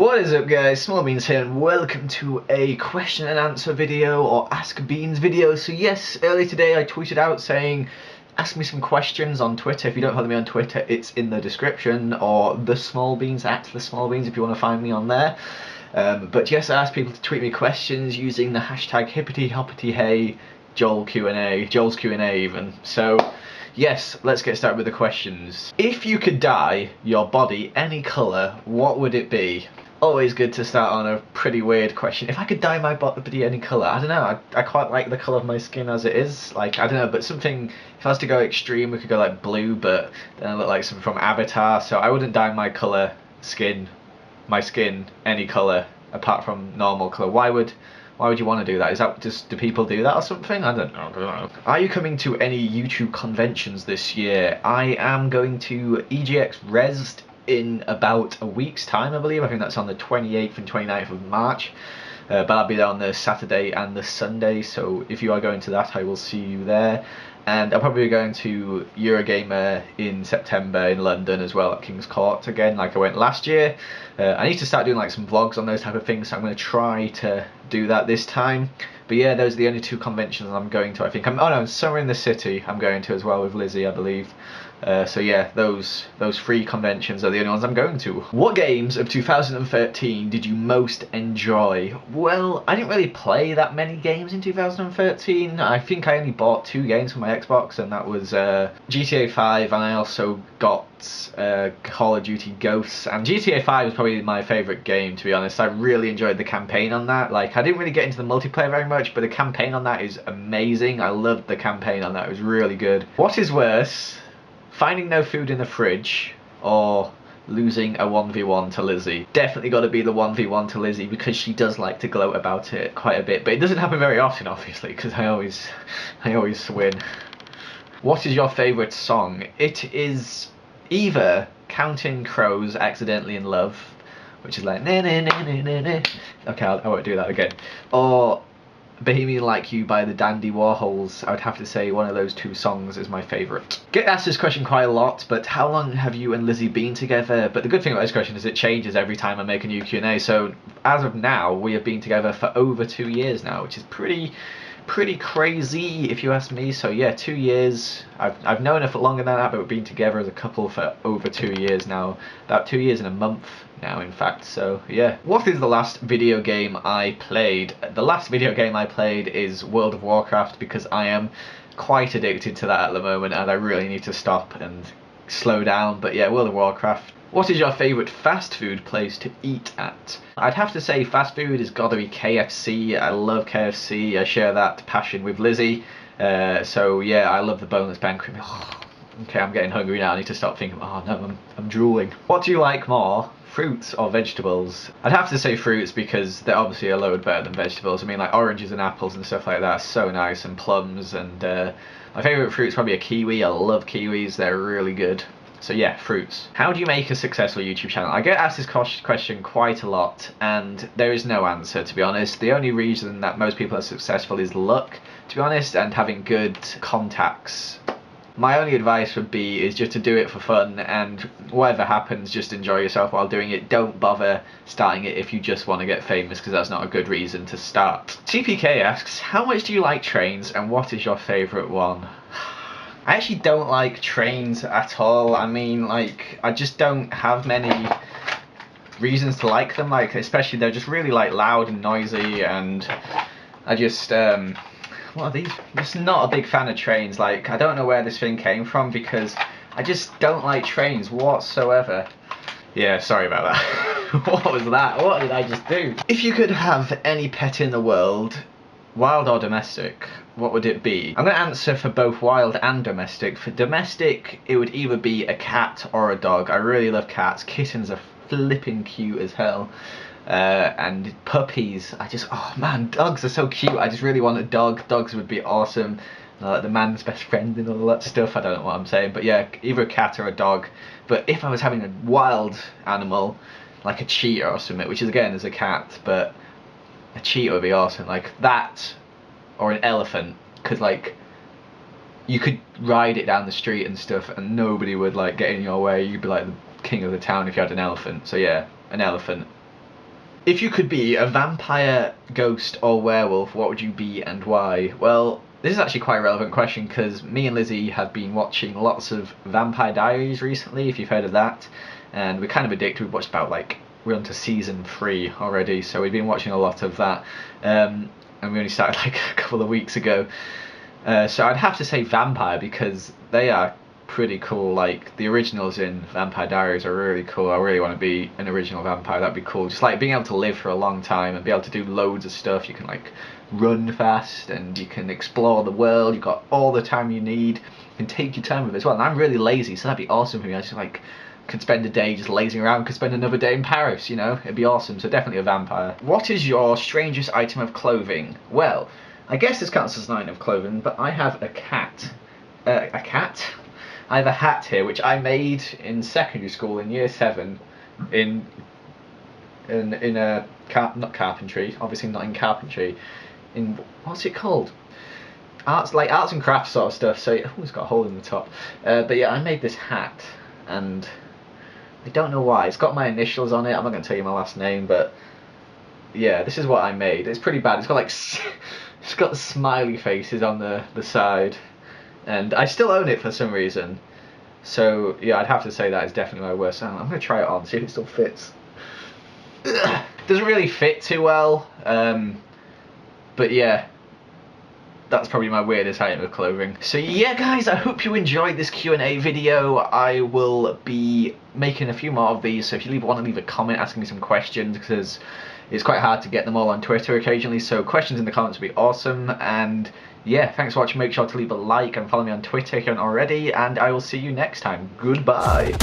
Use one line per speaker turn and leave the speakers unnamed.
What is up guys, Smallishbeans here and welcome to a question and answer video or Ask Beans video. So yes, earlier today I tweeted out saying ask me some questions on Twitter. If you don't follow me on Twitter, it's in the description, or the Smallishbeans, at the Smallishbeans if you want to find me on there. But yes, I asked people to tweet me questions using the hashtag hippity hoppity hey Joel's Q&A even. So yes, let's get started with the questions. If you could dye your body any colour, what would it be? Always good to start on a pretty weird question. If I could dye my body any colour, I don't know, I quite like the colour of my skin as it is. Like, I don't know, but something, if I was to go extreme, we could go like blue, but then I look like something from Avatar, so I wouldn't dye my skin any colour apart from normal colour. Why would you want to do that? Is that just, do people do that or something? I don't know. Are you coming to any YouTube conventions this year? I am going to EGX Rezzed in about a week's time, I believe. I think that's on the 28th and 29th of March. But I'll be there on the Saturday and the Sunday, so if you are going to that, I will see you there. And I'll probably be going to Eurogamer in September in London as well, at King's Court again, like I went last year. I need to start doing like some vlogs on those type of things, so I'm going to try to do that this time. But yeah, those are the only two conventions I'm going to, I think. Oh no, Somewhere in the City I'm going to as well with Lizzie, I believe. So yeah, those three conventions are the only ones I'm going to. What games of 2013 did you most enjoy? Well, I didn't really play that many games in 2013. I think I only bought 2 games for my Xbox, and that was GTA 5, and I also got Call of Duty Ghosts. And GTA 5 was probably my favourite game, to be honest. I really enjoyed the campaign on that. Like, I didn't really get into the multiplayer very much, but the campaign on that is amazing. I loved the campaign on that. It was really good. What is worse, finding no food in the fridge or losing a 1v1 to Lizzie? Definitely got to be the 1v1 to Lizzie, because she does like to gloat about it quite a bit, but it doesn't happen very often, obviously, because I always win. What is your favourite song? It is either Counting Crows' Accidentally in Love, which is like na na na na na na. Okay, I won't do that again, or Bohemian Like You by the Dandy Warhols. I would have to say one of those 2 songs is my favourite. Get asked this question quite a lot, but how long have you and Lizzie been together? But the good thing about this question is it changes every time I make a new Q&A. So as of now, we have been together for over 2 years now, which is pretty crazy if you ask me. So yeah, 2 years. I've known her for longer than that, but we've been together as a couple for over 2 years now. About 2 years and a month now, in fact. So yeah. What is the last video game I played? The last video game I played is World of Warcraft, because I am quite addicted to that at the moment, and I really need to stop and slow down. But yeah, World of Warcraft. What is your favourite fast food place to eat at? I'd have to say fast food has got to be KFC. I love KFC. I share that passion with Lizzie. So yeah, I love the boneless banquet. Oh, okay, I'm getting hungry now. I need to stop thinking. Oh no, I'm drooling. What do you like more, fruits or vegetables? I'd have to say fruits, because they're obviously a load better than vegetables. I mean, like oranges and apples and stuff like that are so nice, and plums, and my favourite fruit's probably a kiwi. I love kiwis. They're really good. So yeah, fruits. How do you make a successful YouTube channel? I get asked this question quite a lot, and there is no answer, to be honest. The only reason that most people are successful is luck, to be honest, and having good contacts. My only advice would be is just to do it for fun, and whatever happens, just enjoy yourself while doing it. Don't bother starting it if you just want to get famous, because that's not a good reason to start. CPK asks, how much do you like trains, and what is your favourite one? I actually don't like trains at all. I mean, like, I just don't have many reasons to like them. Like, especially they're just really like loud and noisy, and I just what are these? I'm just not a big fan of trains. Like, I don't know where this thing came from, because I just don't like trains whatsoever. Yeah, sorry about that. What was that? What did I just do? If you could have any pet in the world, wild or domestic, what would it be? I'm going to answer for both wild and domestic. For domestic, it would either be a cat or a dog. I really love cats. Kittens are flipping cute as hell. And puppies, oh man, dogs are so cute. I just really want a dog. Dogs would be awesome. Like the man's best friend and all that stuff. I don't know what I'm saying, but yeah, either a cat or a dog. But if I was having a wild animal, like a cheetah or something, which is again is a cat, but a cheetah would be awesome. Like that, or an elephant, because like you could ride it down the street and stuff, and nobody would like get in your way. You'd be like the king of the town if you had an elephant. So yeah, an elephant. If you could be a vampire, ghost or werewolf, what would you be and why? Well, this is actually quite a relevant question because me and Lizzie have been watching lots of Vampire Diaries recently, if you've heard of that, and we're kind of addicted. We've watched about, like, we're on to season 3 already, so we've been watching a lot of that, and we only started like a couple of weeks ago. So I'd have to say vampire because they are pretty cool. Like, the originals in Vampire Diaries are really cool. I really want to be an original vampire. That'd be cool. Just like being able to live for a long time and be able to do loads of stuff. You can like run fast and you can explore the world. You've got all the time you need. You can take your time with it as well. And I'm really lazy, so that'd be awesome for me. I just like could spend a day just lazing around, could spend another day in Paris, you know? It'd be awesome. So definitely a vampire. What is your strangest item of clothing? Well, I guess this counts as an item of clothing, but I have a cat. A cat? I have a hat here which I made in secondary school in year 7 in a not carpentry, obviously not in carpentry, in what's it called? Arts and crafts sort of stuff. So it's got a hole in the top. But yeah, I made this hat and I don't know why. It's got my initials on it. I'm not going to tell you my last name, but yeah, this is what I made. It's pretty bad. It's got like it's got smiley faces on the side, and I still own it for some reason. So yeah, I'd have to say that is definitely my worst. I'm going to try it on, see if it still fits. Doesn't really fit too well, but yeah, that's probably my weirdest item of clothing. So yeah guys, I hope you enjoyed this Q&A video. I will be making a few more of these, so if you want to leave a comment asking me some questions, because it's quite hard to get them all on Twitter occasionally, so questions in the comments would be awesome. And yeah, thanks for watching. Make sure to leave a like and follow me on Twitter if you haven't already, and I will see you next time. Goodbye.